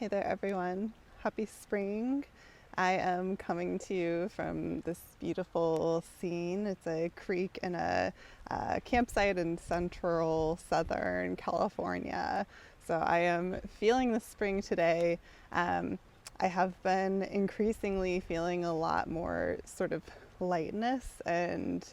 Hey there, everyone. Happy spring. I am coming to you from this beautiful scene. It's a creek and a campsite in central southern California. So I am feeling the spring today. I have been increasingly feeling a lot more sort of lightness and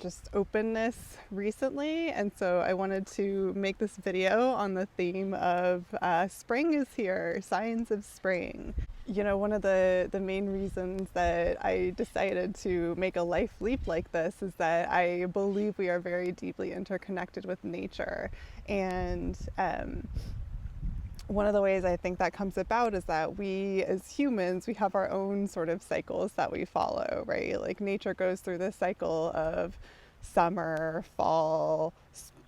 just openness recently, and so I wanted to make this video on the theme of spring is here, signs of spring. You know, one of the main reasons that I decided to make a life leap like this is that I believe we are very deeply interconnected with nature, and one of the ways I think that comes about is that we as humans, we have our own sort of cycles that we follow, right? Like nature goes through this cycle of summer, fall,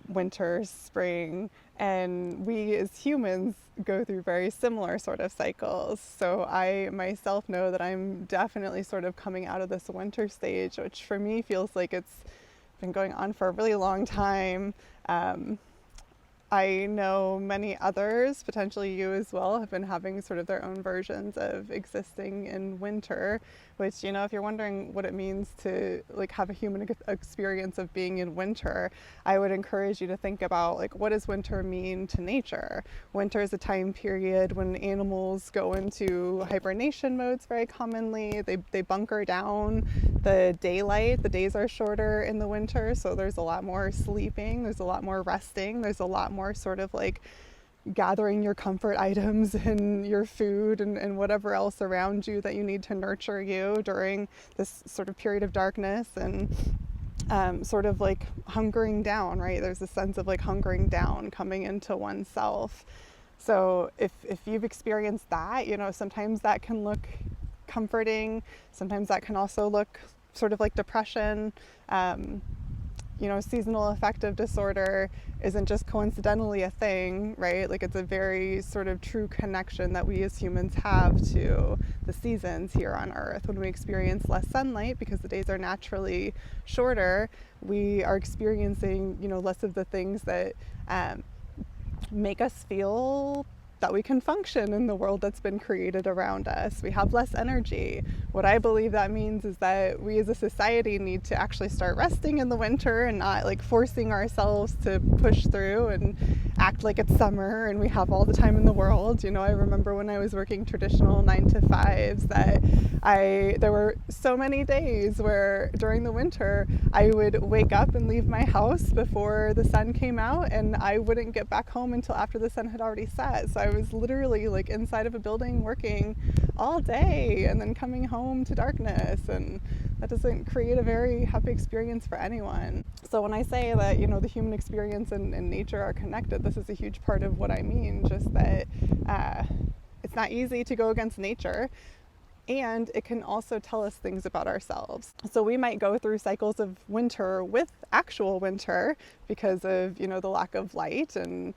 winter, spring, and we as humans go through very similar sort of cycles. So I myself know that I'm definitely sort of coming out of this winter stage, which for me feels like it's been going on for a really long time. I know many others, potentially you as well, have been having sort of their own versions of existing in winter, which, you know, if you're wondering what it means to like have a human experience of being in winter, I would encourage you to think about like, what does winter mean to nature? Winter is a time period when animals go into hibernation modes very commonly. They bunker down the daylight. The days are shorter in the winter, so there's a lot more sleeping, there's a lot more resting, there's a lot more sort of like gathering your comfort items and your food and whatever else around you that you need to nurture you during this sort of period of darkness, and sort of like hunkering down, right? There's a sense of like hunkering down, coming into oneself. So if you've experienced that, you know, sometimes that can look comforting, sometimes that can also look sort of like depression. You know, seasonal affective disorder isn't just coincidentally a thing, right? Like it's a very sort of true connection that we as humans have to the seasons here on Earth. When we experience less sunlight because the days are naturally shorter, we are experiencing, you know, less of the things that make us feel that we can function in the world that's been created around us. We have less energy. What I believe that means is that we as a society need to actually start resting in the winter and not like forcing ourselves to push through and act like it's summer and we have all the time in the world. You know, I remember when I was working traditional 9-to-5s that there were so many days where during the winter I would wake up and leave my house before the sun came out, and I wouldn't get back home until after the sun had already set. So I was literally like inside of a building working all day and then coming home to darkness, and that doesn't create a very happy experience for anyone. So when I say that, you know, the human experience and nature are connected, this is a huge part of what I mean. Just that it's not easy to go against nature, and it can also tell us things about ourselves. So we might go through cycles of winter with actual winter because of, you know, the lack of light and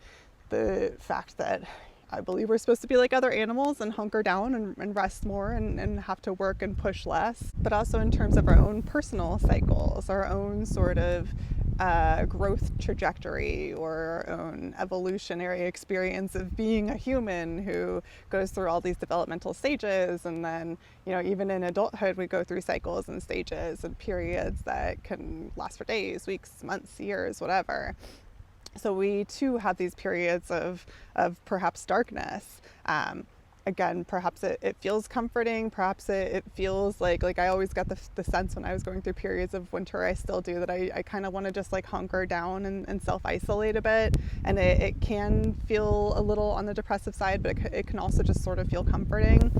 the fact that I believe we're supposed to be like other animals and hunker down and rest more and have to work and push less. But also in terms of our own personal cycles, our own sort of growth trajectory, or our own evolutionary experience of being a human who goes through all these developmental stages. And then, you know, even in adulthood, we go through cycles and stages and periods that can last for days, weeks, months, years, whatever. So we too have these periods of perhaps darkness. Again, perhaps it feels comforting, perhaps it feels like I always got the sense when I was going through periods of winter, I still do, that I kind of want to just like hunker down and self-isolate a bit. And it can feel a little on the depressive side, but it can also just sort of feel comforting.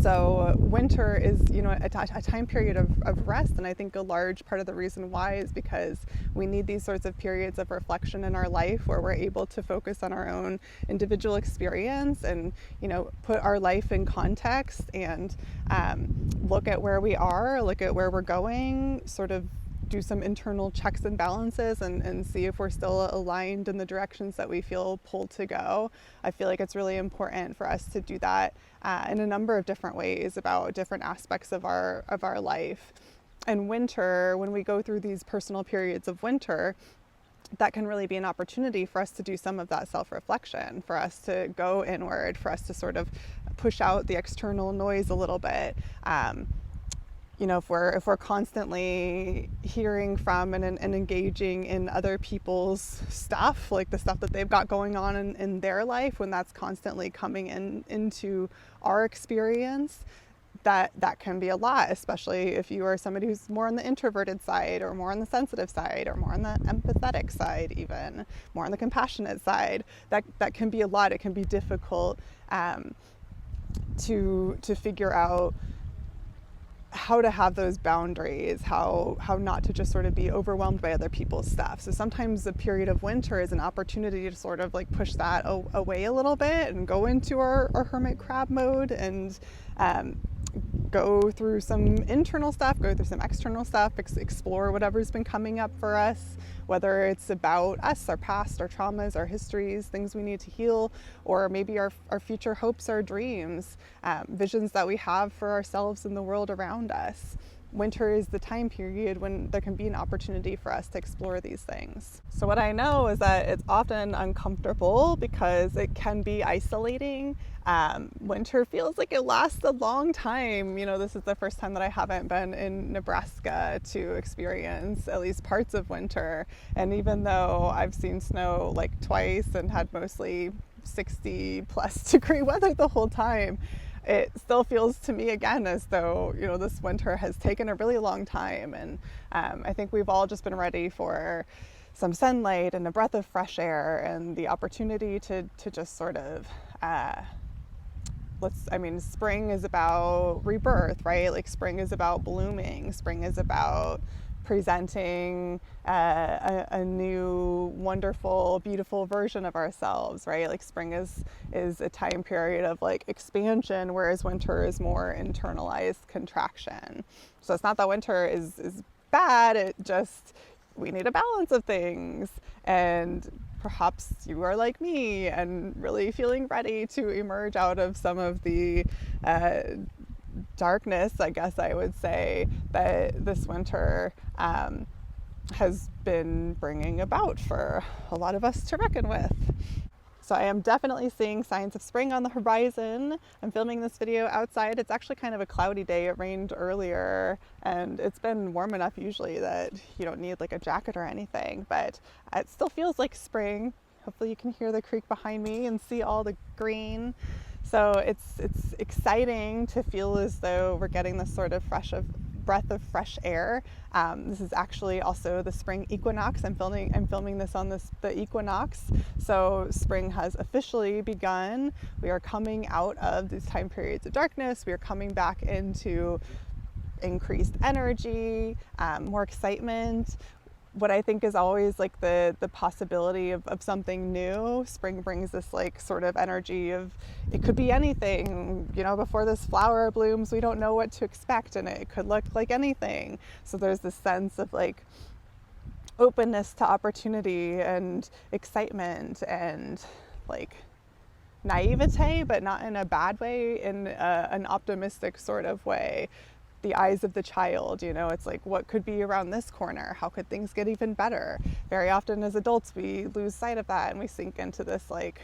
So winter is, you know, a time period of rest, and I think a large part of the reason why is because we need these sorts of periods of reflection in our life where we're able to focus on our own individual experience and, you know, put our life in context and look at where we are, look at where we're going, sort of do some internal checks and balances and see if we're still aligned in the directions that we feel pulled to go. I feel like it's really important for us to do that in a number of different ways about different aspects of our life. And winter, when we go through these personal periods of winter, that can really be an opportunity for us to do some of that self-reflection, for us to go inward, for us to sort of push out the external noise a little bit. You know, if we're constantly hearing from and engaging in other people's stuff, like the stuff that they've got going on in their life, when that's constantly coming into our experience, that can be a lot, especially if you are somebody who's more on the introverted side, or more on the sensitive side, or more on the empathetic side, even more on the compassionate side. That can be a lot. It can be difficult to figure out how to have those boundaries, how not to just sort of be overwhelmed by other people's stuff. So sometimes the period of winter is an opportunity to sort of like push that away a little bit and go into our hermit crab mode, and go through some internal stuff, go through some external stuff, explore whatever's been coming up for us, whether it's about us, our past, our traumas, our histories, things we need to heal, or maybe our future hopes, our dreams, visions that we have for ourselves and the world around us. Winter is the time period when there can be an opportunity for us to explore these things. So what I know is that it's often uncomfortable because it can be isolating. Winter feels like it lasts a long time. You know, this is the first time that I haven't been in Nebraska to experience at least parts of winter. And even though I've seen snow like twice and had mostly 60+ degree weather the whole time, it still feels to me again as though, you know, this winter has taken a really long time. And I think we've all just been ready for some sunlight and a breath of fresh air and the opportunity to just sort of, spring is about rebirth, right? Like spring is about blooming. Spring is about presenting a new, wonderful, beautiful version of ourselves, right? Like spring is a time period of like expansion, whereas winter is more internalized contraction. So it's not that winter is bad, it just, we need a balance of things. And perhaps you are like me and really feeling ready to emerge out of some of the darkness, I guess I would say, that this winter has been bringing about for a lot of us to reckon with. So I am definitely seeing signs of spring on the horizon. I'm filming this video outside. It's actually kind of a cloudy day. It rained earlier and it's been warm enough usually that you don't need like a jacket or anything, but it still feels like spring. Hopefully you can hear the creek behind me and see all the green. So it's exciting to feel as though we're getting this sort of breath of fresh air. This is actually also the spring equinox. I'm filming this on the equinox. So spring has officially begun. We are coming out of these time periods of darkness. We are coming back into increased energy, more excitement. What I think is always like the possibility of something new. Spring brings this like sort of energy of, it could be anything, you know, before this flower blooms, we don't know what to expect and it could look like anything. So there's this sense of like openness to opportunity and excitement and like naivete, but not in a bad way, in an optimistic sort of way. The eyes of the child, you know, it's like, what could be around this corner? How could things get even better? Very often as adults, we lose sight of that and we sink into this, like,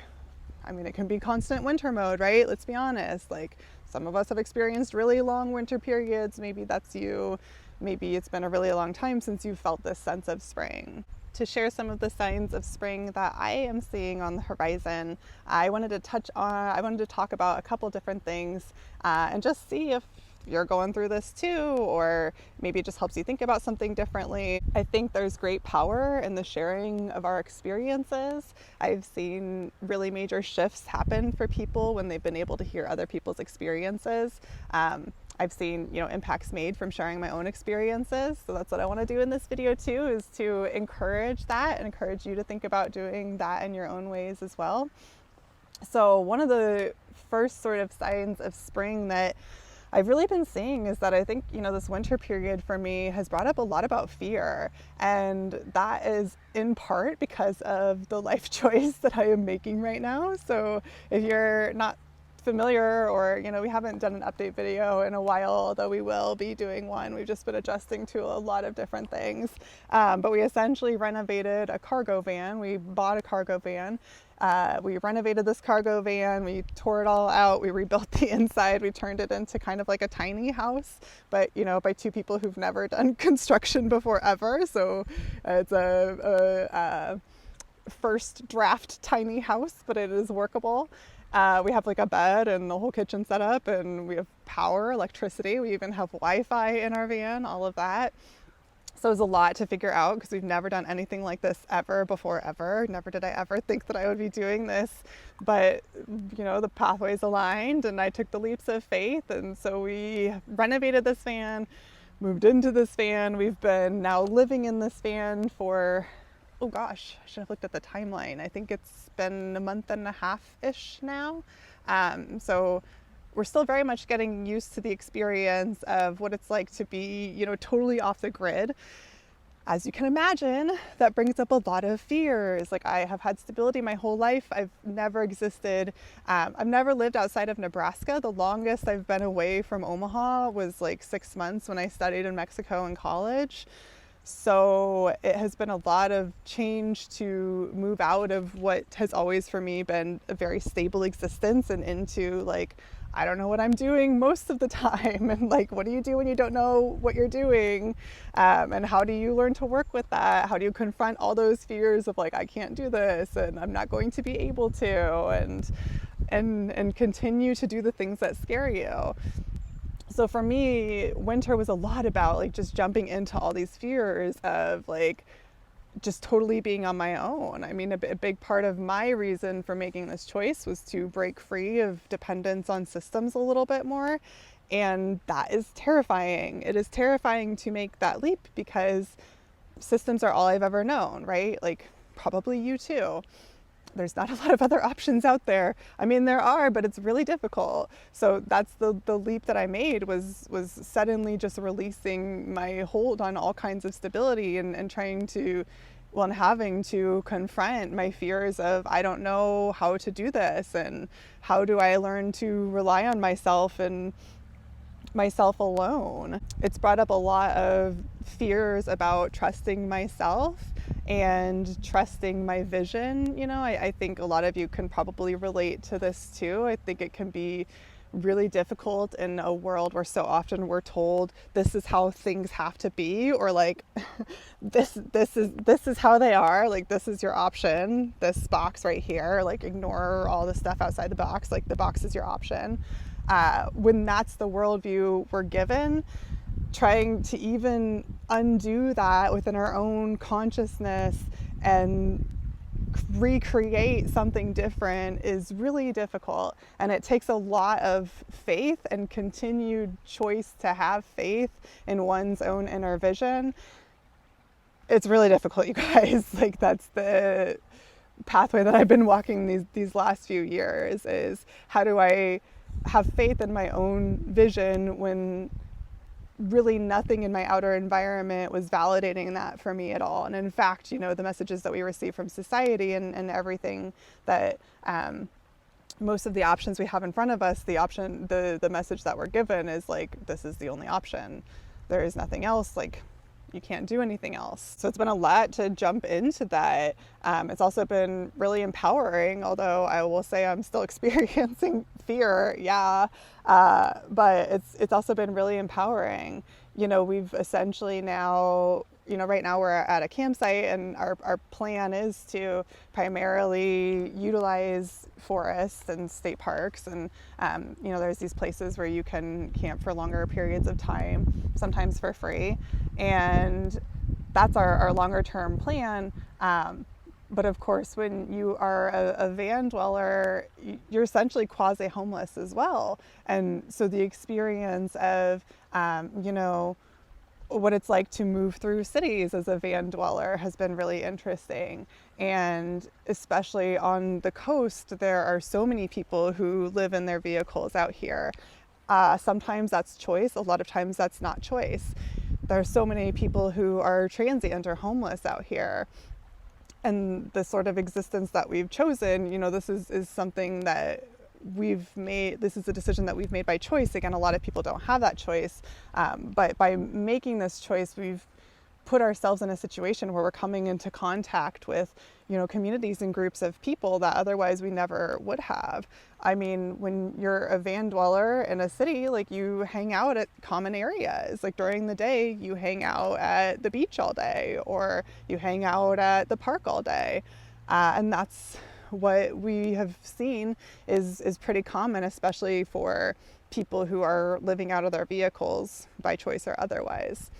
I mean, it can be constant winter mode, right? Let's be honest. Like, some of us have experienced really long winter periods. Maybe that's you. Maybe it's been a really long time since you felt this sense of spring. To share some of the signs of spring that I am seeing on the horizon, I wanted to talk about a couple different things and just see if you're going through this too, or maybe it just helps you think about something differently. I think there's great power in the sharing of our experiences. I've seen really major shifts happen for people when they've been able to hear other people's experiences. I've seen, you know, impacts made from sharing my own experiences. So that's what I want to do in this video too, is to encourage that and encourage you to think about doing that in your own ways as well. So one of the first sort of signs of spring that I've really been seeing is that I think, you know, this winter period for me has brought up a lot about fear. And that is in part because of the life choice that I am making right now. So if you're not familiar, or we haven't done an update video in a while, although we will be doing one. We've just been adjusting to a lot of different things, but we essentially renovated a cargo van. We bought a cargo van. We renovated this cargo van, we tore it all out, we rebuilt the inside, we turned it into kind of like a tiny house, but by two people who've never done construction before ever. So it's a first draft tiny house, but it is workable. We have like a bed and the whole kitchen set up, and we have power, electricity, we even have Wi-Fi in our van, all of that. So it was a lot to figure out because we've never done anything like this ever before, ever. Never did I ever think that I would be doing this, but the pathways aligned and I took the leaps of faith. And so we renovated this van, moved into this van. We've been now living in this van for, oh gosh, I should have looked at the timeline. I think it's been a month and a half-ish now. So we're still very much getting used to the experience of what it's like to be, totally off the grid. As you can imagine, that brings up a lot of fears. Like, I have had stability my whole life. I've never existed. I've never lived outside of Nebraska. The longest I've been away from Omaha was like 6 months when I studied in Mexico in college. So it has been a lot of change to move out of what has always for me been a very stable existence and into like, I don't know what I'm doing most of the time. And like, what do you do when you don't know what you're doing? And how do you learn to work with that? How do you confront all those fears of like, I can't do this and I'm not going to be able to, and continue to do the things that scare you. So for me, winter was a lot about like just jumping into all these fears of like just totally being on my own. I mean, a big part of my reason for making this choice was to break free of dependence on systems a little bit more. And that is terrifying. It is terrifying to make that leap because systems are all I've ever known, right? Like probably you too. There's not a lot of other options out there. I mean, there are, but it's really difficult. So that's the leap that I made was suddenly just releasing my hold on all kinds of stability and trying to, and having to confront my fears of, I don't know how to do this, and how do I learn to rely on myself and myself alone. It's brought up a lot of fears about trusting myself and trusting my vision. I think a lot of you can probably relate to this too. I think it can be really difficult in a world where so often we're told this is how things have to be, or like this is how they are, like this is your option, this box right here, like ignore all the stuff outside the box, like the box is your option. When that's the worldview we're given, trying to even undo that within our own consciousness and recreate something different is really difficult. And it takes a lot of faith and continued choice to have faith in one's own inner vision. It's really difficult, you guys. Like, that's the pathway that I've been walking these last few years, is how do I have faith in my own vision when really nothing in my outer environment was validating that for me at all. And in fact, the messages that we receive from society and everything that most of the options we have in front of us, the message that we're given is like, this is the only option. There is nothing else. Like, you can't do anything else. So it's been a lot to jump into that. It's also been really empowering, although I will say I'm still experiencing fear. Yeah. But it's also been really empowering. We've essentially now, right now we're at a campsite, and our plan is to primarily utilize forests and state parks. And, there's these places where you can camp for longer periods of time, sometimes for free. And that's our longer term plan. But of course, when you are a van dweller, you're essentially quasi-homeless as well. And so the experience of, what it's like to move through cities as a van dweller has been really interesting. And especially on the coast, there are so many people who live in their vehicles out here. Sometimes that's choice. A lot of times that's not choice. There are so many people who are transient or homeless out here. And the sort of existence that we've chosen, this is something that this is a decision that we've made by choice. Again, a lot of people don't have that choice, but by making this choice, we've put ourselves in a situation where we're coming into contact with, communities and groups of people that otherwise we never would have. I mean, when you're a van dweller in a city, like, you hang out at common areas. Like, during the day, you hang out at the beach all day, or you hang out at the park all day. And that's what we have seen is pretty common, especially for people who are living out of their vehicles by choice or otherwise.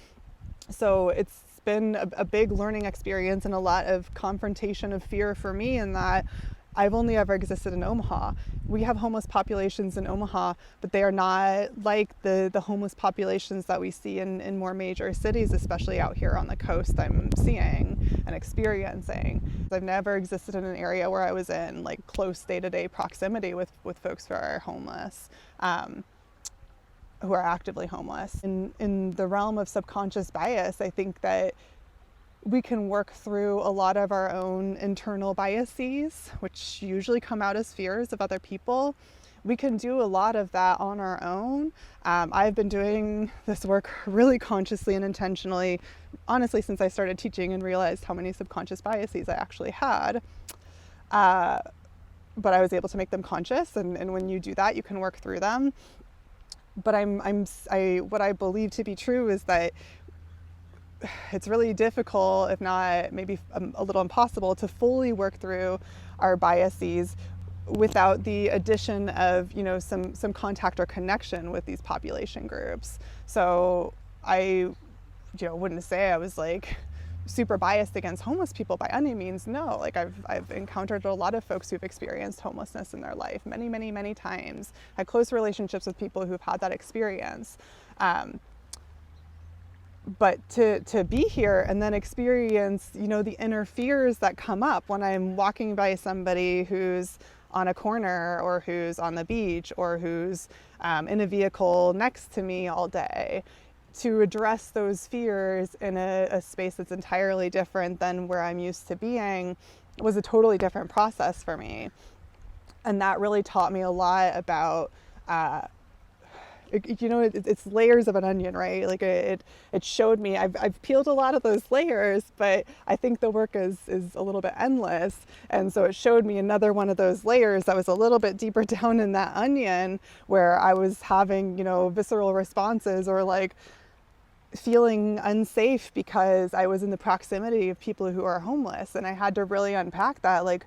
So it's been a big learning experience and a lot of confrontation of fear for me, in that I've only ever existed in Omaha. We have homeless populations in Omaha, but they are not like the homeless populations that we see in more major cities, especially out here on the coast. I'm seeing and experiencing. I've never existed in an area where I was in like close day-to-day proximity with folks who are homeless, who are actively homeless. In the realm of subconscious bias, I think that we can work through a lot of our own internal biases, which usually come out as fears of other people. We can do a lot of that on our own. I've been doing this work really consciously and intentionally, honestly, since I started teaching and realized how many subconscious biases I actually had. But I was able to make them conscious, and when you do that, you can work through them. But what I believe to be true is that it's really difficult, if not maybe a little impossible, to fully work through our biases without the addition of, some contact or connection with these population groups. So I, wouldn't say I was like super biased against homeless people by any means. No, like I've encountered a lot of folks who've experienced homelessness in their life many, many, many times. Had close relationships with people who've had that experience. But to be here and then experience, the inner fears that come up when I'm walking by somebody who's on a corner, or who's on the beach, or who's in a vehicle next to me all day, to address those fears in a space that's entirely different than where I'm used to being was a totally different process for me. And that really taught me a lot about it's layers of an onion, right? Like it showed me, I've peeled a lot of those layers, but I think the work is a little bit endless. And so it showed me another one of those layers that was a little bit deeper down in that onion, where I was having, visceral responses, or like feeling unsafe because I was in the proximity of people who are homeless. And I had to really unpack that. Like,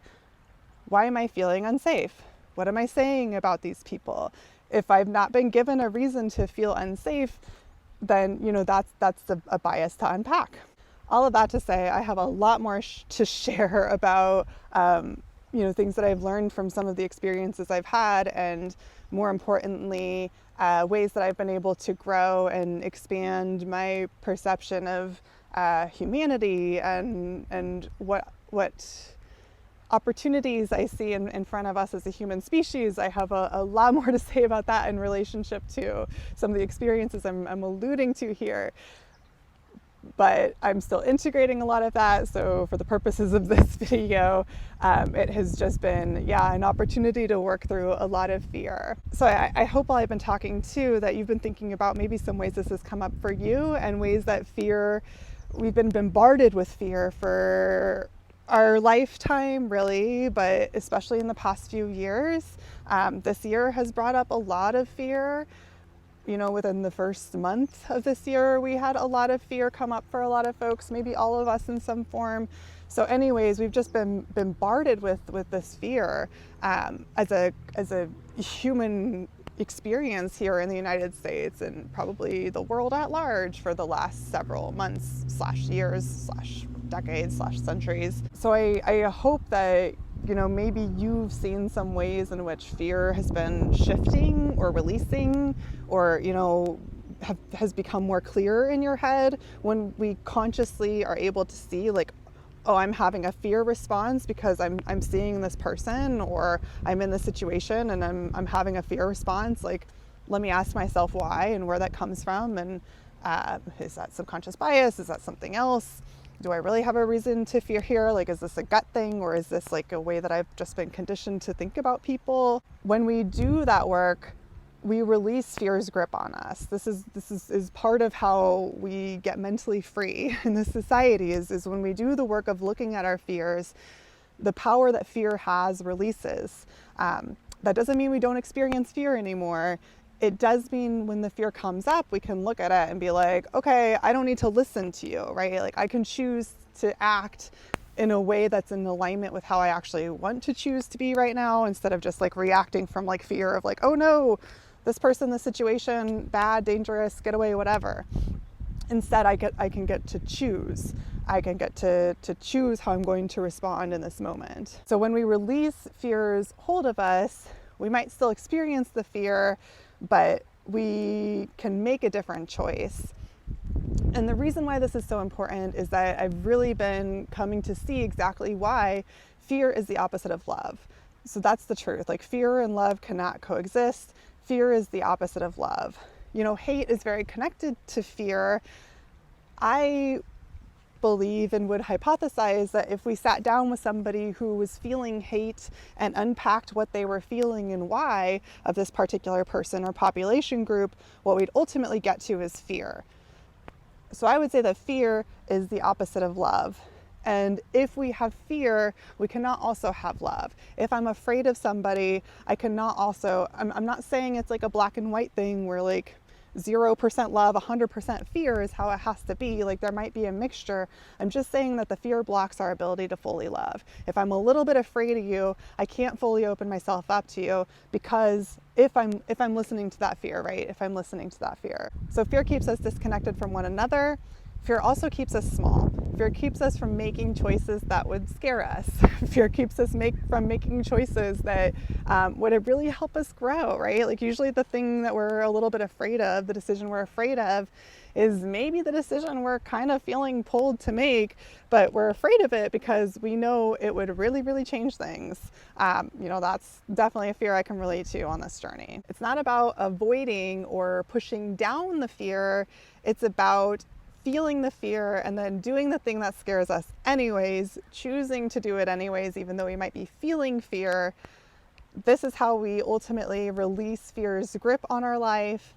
why am I feeling unsafe? What am I saying about these people? If I've not been given a reason to feel unsafe, then, that's a bias to unpack. All of that to say, I have a lot more to share about, things that I've learned from some of the experiences I've had, and more importantly, ways that I've been able to grow and expand my perception of humanity and what opportunities I see in front of us as a human species. I have a lot more to say about that in relationship to some of the experiences I'm alluding to here. But I'm still integrating a lot of that. So for the purposes of this video, it has just been, an opportunity to work through a lot of fear. So I hope while I've been talking too, that you've been thinking about maybe some ways this has come up for you, and ways that we've been bombarded with fear for our lifetime, really, but especially in the past few years. This year has brought up a lot of fear. Within the first month of this year, we had a lot of fear come up for a lot of folks, maybe all of us in some form. So anyways, we've just been bombarded with this fear as a human experience here in the United States, and probably the world at large, for the last several months / years / decades / centuries. So I hope that, maybe you've seen some ways in which fear has been shifting or releasing, or, has become more clear in your head when we consciously are able to see, like, oh, I'm having a fear response because I'm seeing this person, or I'm in this situation and I'm having a fear response. Like, let me ask myself why and where that comes from, and is that subconscious bias? Is that something else? do I really have a reason to fear here? Like, is this a gut thing, or is this like a way that I've just been conditioned to think about people? When we do that work, we release fear's grip on us. This is part of how we get mentally free in this society is when we do the work of looking at our fears, the power that fear has releases. That doesn't mean we don't experience fear anymore. It does mean when the fear comes up, we can look at it and be like, okay, I don't need to listen to you, right? Like, I can choose to act in a way that's in alignment with how I actually want to choose to be right now, instead of just like reacting from like fear of like, oh no, this person, this situation, bad, dangerous, get away, whatever. Instead, I can get to choose. I can get to choose how I'm going to respond in this moment. So when we release fear's hold of us, we might still experience the fear, but we can make a different choice. And the reason why this is so important is that I've really been coming to see exactly why fear is the opposite of love. So that's the truth. Like, fear and love cannot coexist. Fear is the opposite of love. You know, hate is very connected to fear. I believe and would hypothesize that if we sat down with somebody who was feeling hate and unpacked what they were feeling and why of this particular person or population group, what we'd ultimately get to is fear. So I would say that fear is the opposite of love. And if we have fear, we cannot also have love. If I'm afraid of somebody, I cannot also, I'm not saying it's like a black and white thing where like 0% love, 100% fear is how it has to be. Like, there might be a mixture. I'm just saying that the fear blocks our ability to fully love. If I'm a little bit afraid of you, I can't fully open myself up to you, because if I'm listening to that fear, right? If I'm listening to that fear. So fear keeps us disconnected from one another. Fear also keeps us small. Fear keeps us from making choices that would scare us. Fear keeps us from making choices that would really help us grow, right? Like, usually the thing that we're a little bit afraid of, the decision we're afraid of, is maybe the decision we're kind of feeling pulled to make, but we're afraid of it because we know it would really, really change things. You know, that's definitely a fear I can relate to on this journey. It's not about avoiding or pushing down the fear. It's about feeling the fear and then doing the thing that scares us anyways, choosing to do it anyways, even though we might be feeling fear. This is how we ultimately release fear's grip on our life.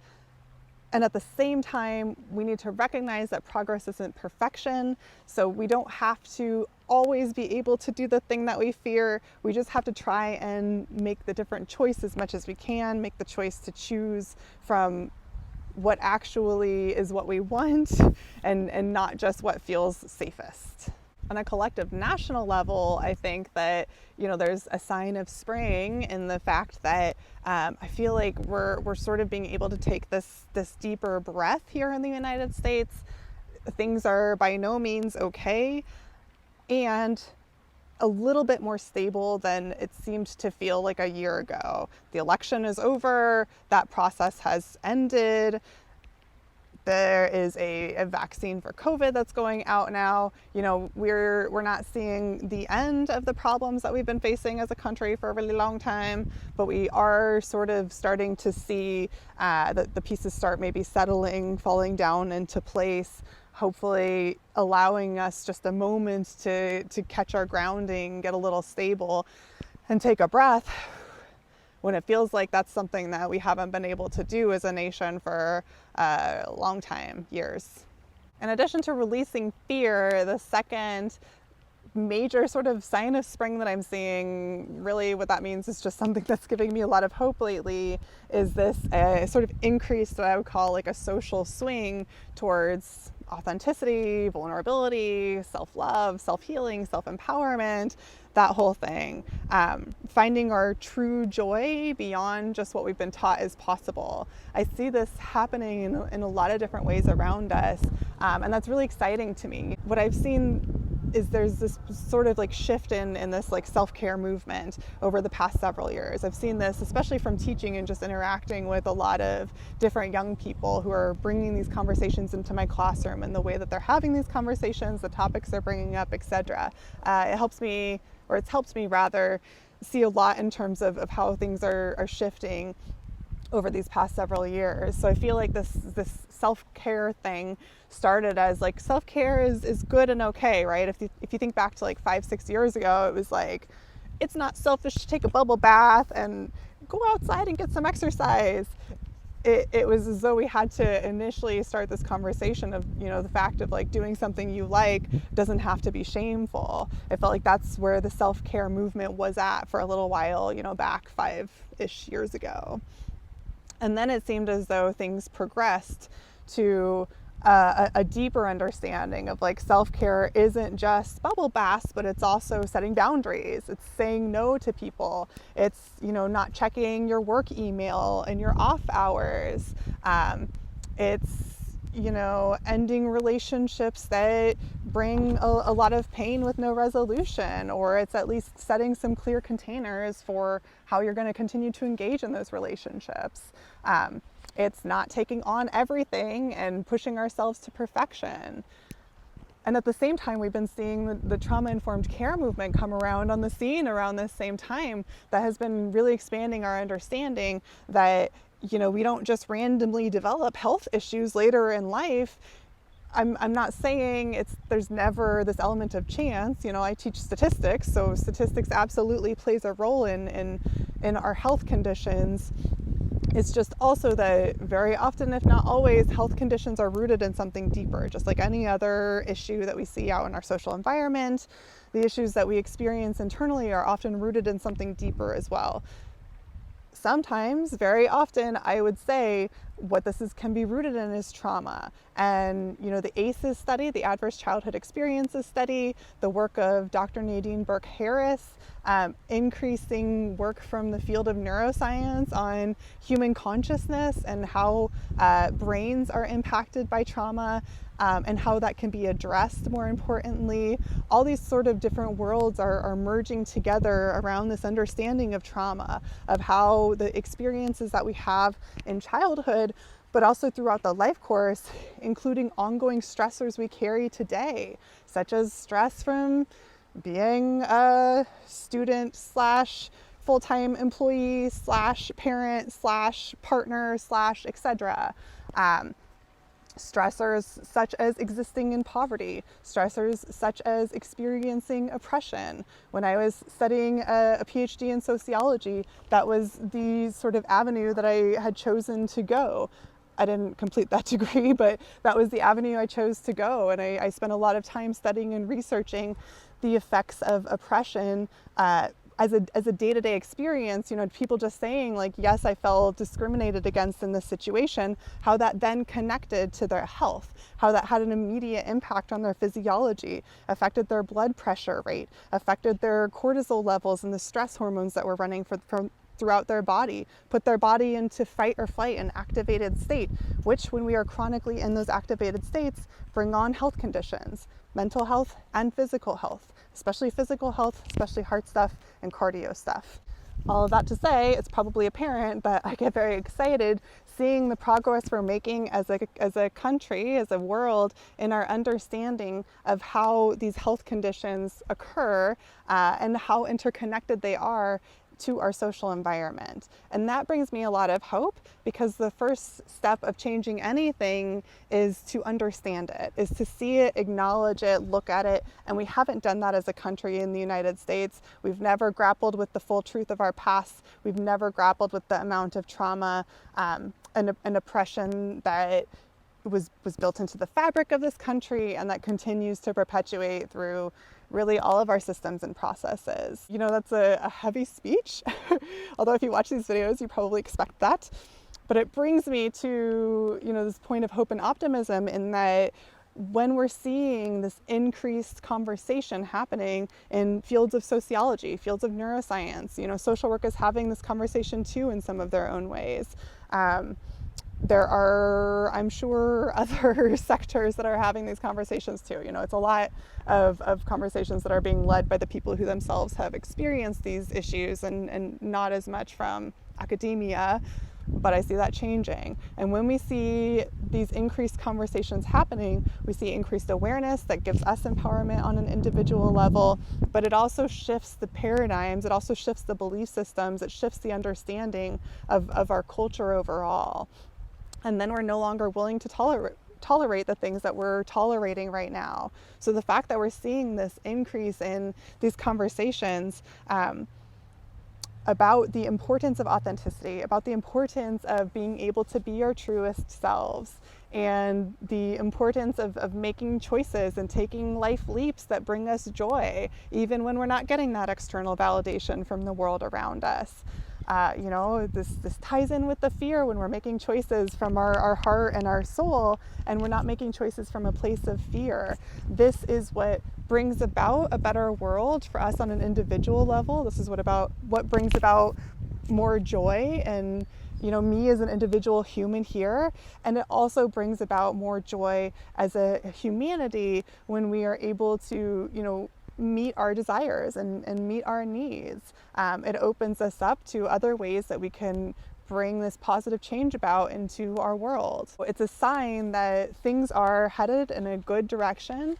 And at the same time, we need to recognize that progress isn't perfection. So we don't have to always be able to do the thing that we fear. We just have to try and make the different choice as much as we can, make the choice to choose from what actually is what we want and not just what feels safest. On a collective national level, I think that, you know, there's a sign of spring in the fact that I feel like we're sort of being able to take this deeper breath here in the United States. Things are by no means okay, and a little bit more stable than it seemed to feel like a year ago. The election is over, that process has ended. There is a vaccine for COVID that's going out now. You know, we're not seeing the end of the problems that we've been facing as a country for a really long time, but we are sort of starting to see the pieces start maybe settling, falling down into place, hopefully allowing us just a moment to catch our grounding, get a little stable, and take a breath when it feels like that's something that we haven't been able to do as a nation for a long time, years. In addition to releasing fear, the second major sort of sign of spring that I'm seeing, really what that means is just something that's giving me a lot of hope lately, is this sort of increase that I would call like a social swing towards authenticity, vulnerability, self-love, self-healing, self-empowerment, that whole thing. Finding our true joy beyond just what we've been taught is possible. I see this happening in a lot of different ways around us, and that's really exciting to me. What I've seen is there's this sort of like shift in this like self-care movement over the past several years. I've seen this especially from teaching and just interacting with a lot of different young people who are bringing these conversations into my classroom, and the way that they're having these conversations, the topics they're bringing up, etc. It's helped me rather see a lot in terms of how things are shifting. over these past several years. So I feel like this self-care thing started as like, self-care is good and okay, right? If you think back to like 5-6 years ago, it was like, it's not selfish to take a bubble bath and go outside and get some exercise. It was as though we had to initially start this conversation of, you know, the fact of like doing something you like doesn't have to be shameful. It felt like that's where the self-care movement was at for a little while, you know, back 5-ish years ago. And then it seemed as though things progressed to a deeper understanding of like, self-care isn't just bubble baths, but it's also setting boundaries. It's saying no to people. It's, you know, not checking your work email in your off hours. It's, you know, ending relationships that bring a lot of pain with no resolution, or it's at least setting some clear containers for how you're going to continue to engage in those relationships. It's not taking on everything and pushing ourselves to perfection. And at the same time, we've been seeing the trauma-informed care movement come around on the scene around this same time that has been really expanding our understanding that, you know, we don't just randomly develop health issues later in life. I'm not saying there's never this element of chance. You know, I teach statistics, so statistics absolutely plays a role in our health conditions. It's just also that very often, if not always, health conditions are rooted in something deeper, just like any other issue that we see out in our social environment. The issues that we experience internally are often rooted in something deeper as well. Sometimes, very often, I would say what can be rooted in is trauma. And, you know, the ACEs study, the Adverse Childhood Experiences study, the work of Dr. Nadine Burke-Harris, increasing work from the field of neuroscience on human consciousness and how brains are impacted by trauma, and how that can be addressed more importantly. All these sort of different worlds are merging together around this understanding of trauma, of how the experiences that we have in childhood, but also throughout the life course, including ongoing stressors we carry today, such as stress from being a student / full-time employee / parent / partner / etc. Stressors such as existing in poverty, stressors such as experiencing oppression. When I was studying a PhD in sociology, that was the sort of avenue that I had chosen to go. I didn't complete that degree, but that was the avenue I chose to go. And I spent a lot of time studying and researching the effects of oppression as a day-to-day experience, you know, people just saying like, yes, I felt discriminated against in this situation, how that then connected to their health, how that had an immediate impact on their physiology, affected their blood pressure rate, affected their cortisol levels and the stress hormones that were running from throughout their body, put their body into fight or flight, an activated state, which when we are chronically in those activated states, bring on health conditions, mental health and physical health, especially physical health, especially heart stuff and cardio stuff. All of that to say, it's probably apparent, but I get very excited seeing the progress we're making as a country, as a world, in our understanding of how these health conditions occur and how interconnected they are to our social environment. And that brings me a lot of hope, because the first step of changing anything is to understand it, is to see it, acknowledge it, look at it. And we haven't done that as a country in the United States. We've never grappled with the full truth of our past. We've never grappled with the amount of trauma and oppression that was built into the fabric of this country and that continues to perpetuate through really all of our systems and processes. You know, that's a heavy speech, although if you watch these videos, you probably expect that. But it brings me to, you know, this point of hope and optimism in that when we're seeing this increased conversation happening in fields of sociology, fields of neuroscience, you know, social work is having this conversation too in some of their own ways. There are, I'm sure, other sectors that are having these conversations too. You know, it's a lot of conversations that are being led by the people who themselves have experienced these issues and not as much from academia. but I see that changing. And when we see these increased conversations happening, we see increased awareness that gives us empowerment on an individual level, but it also shifts the paradigms, it also shifts the belief systems, it shifts the understanding of our culture overall. And then we're no longer willing to tolerate the things that we're tolerating right now. So the fact that we're seeing this increase in these conversations about the importance of authenticity, about the importance of being able to be our truest selves, and the importance of making choices and taking life leaps that bring us joy, even when we're not getting that external validation from the world around us. This ties in with the fear when we're making choices from our heart and our soul, and we're not making choices from a place of fear. This is what brings about a better world for us on an individual level. This is what brings about more joy and me as an individual human here. And it also brings about more joy as a humanity when we are able to meet our desires and meet our needs. It opens us up to other ways that we can bring this positive change about into our world. It's a sign that things are headed in a good direction.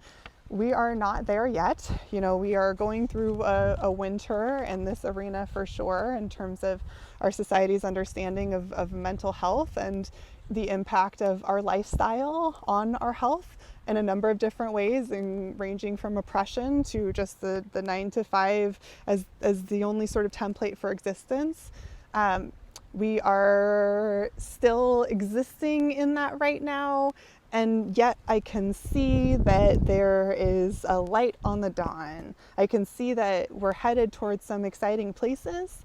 We are not there yet. We are going through a winter in this arena for sure, in terms of our society's understanding of mental health and the impact of our lifestyle on our health in a number of different ways, and ranging from oppression to just the 9 to 5 as the only sort of template for existence. We are still existing in that right now, and yet I can see that there is a light on the dawn. I can see that we're headed towards some exciting places.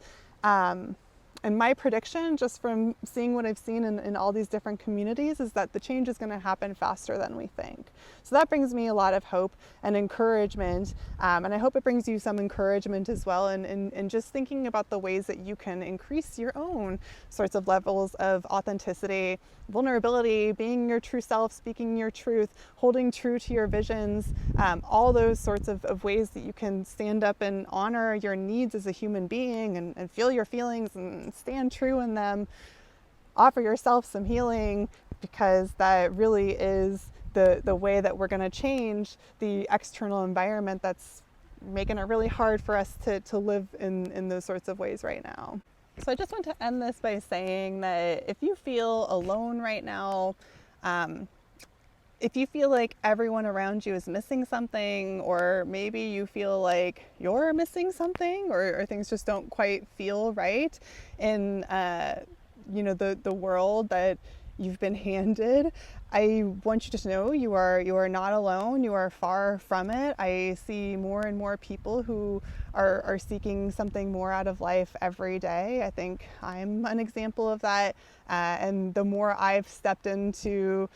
And my prediction, just from seeing what I've seen in all these different communities, is that the change is going to happen faster than we think. So that brings me a lot of hope and encouragement. And I hope it brings you some encouragement as well, and just thinking about the ways that you can increase your own sorts of levels of authenticity, vulnerability, being your true self, speaking your truth, holding true to your visions, all those sorts of ways that you can stand up and honor your needs as a human being, and feel your feelings and stand true in them. Offer yourself some healing, because that really is the way that we're going to change the external environment that's making it really hard for us to live in those sorts of ways right now. So I just want to end this by saying that if you feel alone right now, if you feel like everyone around you is missing something, or maybe you feel like you're missing something, or things just don't quite feel right in the world that you've been handed, I want you to know you are not alone. You are far from it. I see more and more people who are seeking something more out of life every day. I think I'm an example of that. And the more I've stepped into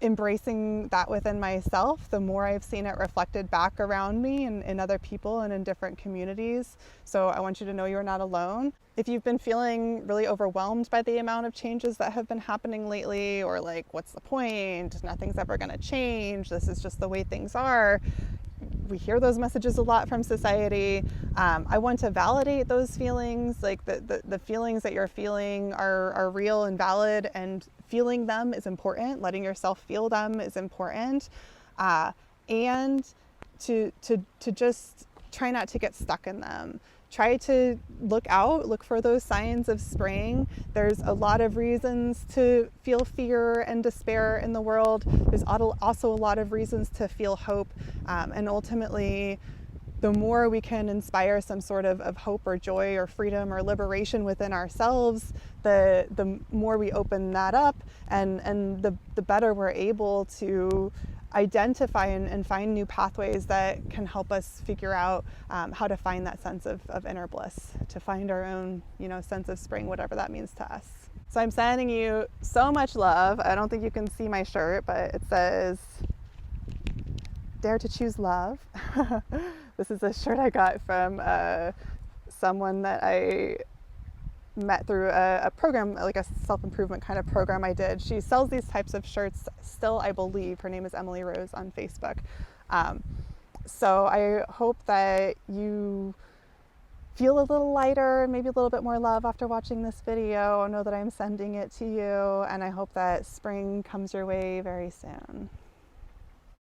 embracing that within myself, the more I've seen it reflected back around me and in other people and in different communities. So I want you to know you're not alone. If you've been feeling really overwhelmed by the amount of changes that have been happening lately, or like, what's the point? Nothing's ever going to change. This is just the way things are. We hear those messages a lot from society. I want to validate those feelings, like the feelings that you're feeling are real and valid, and feeling them is important. Letting yourself feel them is important. And to just try not to get stuck in them. Try to look for those signs of spring. There's a lot of reasons to feel fear and despair in the world. There's also a lot of reasons to feel hope. And ultimately, the more we can inspire some sort of hope or joy or freedom or liberation within ourselves, the more we open that up, and the better we're able to identify and find new pathways that can help us figure out how to find that sense of inner bliss, to find our own sense of spring, whatever that means to us. So I'm sending you so much love. I don't think you can see my shirt, but it says, "Dare to choose love." This is a shirt I got from someone that I met through a program, like a self-improvement kind of program I did. She sells these types of shirts still, I believe. Her name is Emily Rose on Facebook. So I hope that you feel a little lighter, maybe a little bit more love after watching this video. Know that I'm sending it to you, and I hope that spring comes your way very soon.